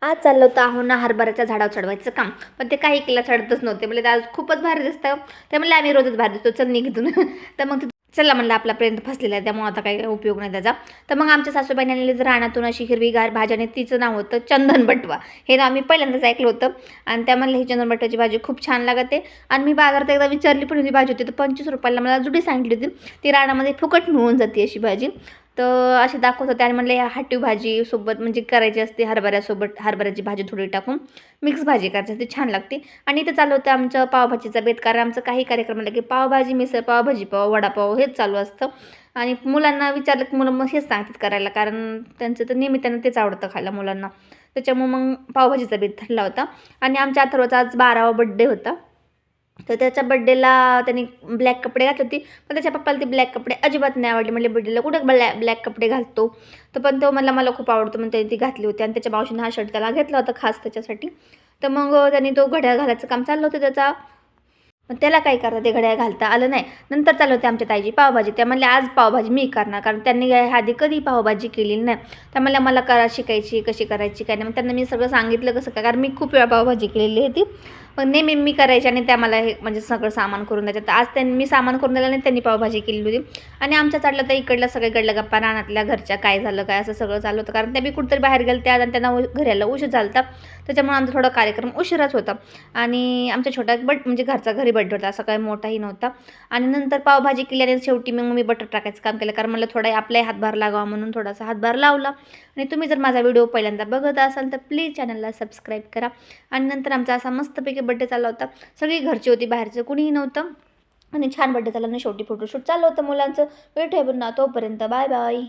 आज चाललं होतं ना हरभऱ्याच्या झाडावर चढवायचं काम, पण ते काही केला चढतच नव्हते. म्हणजे आज खूपच भारी दिसतं. ते म्हणले आम्ही रोजच भारी दिसतो, चल निघ इथून. तर मग चला म्हणलं आपल्यापर्यंत फसलेला आहे, त्यामुळे आता काही उपयोग नाही त्याचा. तर मग आमच्या सासूबाईंनी आणलेली रानातून अशी हिरवीगार भाजी आणि तिचं नाव होतं चंदन बटवा. हे नाव आम्ही पहिल्यांदाच ऐकलं होतं आणि त्या म्हणलं ही चंदन बटवाची भाजी खूप छान लागते. आणि मी बाजारात एकदा विचारली पण होती भाजी होती, तर 25 रुपयाला मला जुडी सांगितली होती. ती रानामध्ये फुकट मिळून जाते अशी भाजी. तर असे दाखवत होते आणि म्हणलं हाटीव भाजी सोबत म्हणजे करायची असते, हरभऱ्यासोबत हरभऱ्याची भाजी थोडी टाकून मिक्स भाजी करायची असते, छान लागते. आणि इथं चालू होतं आमचं पावभाजीचा बेत, कारण आमचं काही कार्यक्रम आला की पावभाजी, मिसळ पाव, भाजी पाव, वडापाव हेच चालू असतं. आणि मुलांना विचारलं की मुलं मग हेच सांगतात करायला, कारण त्यांचं तर निमित्तानं तेच आवडतं खायला मुलांना. त्याच्यामुळे मग पावभाजीचा बेत ठरला होता. आणि आमच्या अथर्वचा आज 12वा बड्डे होता. तर त्याच्या बड्डेला त्यांनी ब्लॅक कपडे घातले होते, पण त्याच्या पप्पाला ते ब्लॅक कपडे अजिबात नाही आवडले. म्हणजे बड्डेला कुठे ब्लॅक कपडे घालतो. तर पण तो म्हणला मला खूप आवडतो, म्हणून त्यांनी ती घातली होती. आणि त्याच्या मावशीने हा शर्ट त्याला घेतला होता खास त्याच्यासाठी. तर मग त्यांनी तो घड्याळ घालायचं काम चाललं होतं त्याचा. पण त्याला काय करता, ते घड्याळ घालता आलं नाही. नंतर चालू होते आमच्या ताईची पावभाजी. त्या म्हणल्या आज पावभाजी मी करणार, कारण त्यांनी या आधी कधी पावभाजी केलेली नाही. त्या म्हणल्या मला शिकायची कशी करायची काय नाही. मग त्यांना मी सगळं सांगितलं कसं काय, कारण मी खूप वेळा पावभाजी केलेली होती. पण नेहमी मी करायची आणि त्या मला हे म्हणजे सगळं सामान करून द्यायचं. तर आज त्यांनी मी सामान करून दिलं नाही, त्यांनी पावभाजी केलेली होती. आणि आमच्या चाललं तर इकडलं सगळीकडलं गप्पा, रानातल्या घरच्या काय झालं काय असं सगळं चालू होतं, कारण त्या बी कुठेतरी बाहेर गेल्या त्या आणि त्यांना घरी यायला उशीर झाला होता. त्याच्यामुळे आमचा थोडा कार्यक्रम उशिराच होता. आणि आमच्या छोट्या म्हणजे घरचा घरी बर्थडे होता, असं काही मोठाही नव्हता. आणि नंतर पावभाजी केली आणि शेवटी मग मी बटर टाकायचं काम केलं, कारण मला थोडा आपलाही हातभार लागावा म्हणून थोडासा हातभार लावला. आणि तुम्ही जर माझा व्हिडिओ पहिल्यांदा बघत असाल तर प्लीज चॅनलला सबस्क्राईब करा. आणि नंतर आमचा असा मस्तपैकी बड्डे चालला होता. सगळी घरची होती, बाहेरचं कुणीही नव्हतं. आणि छान बड्डे झाला आणि शेवटी फोटोशूट चाललं होतं मुलांचं. भेटूया पुन्हा, तोपर्यंत बाय बाय.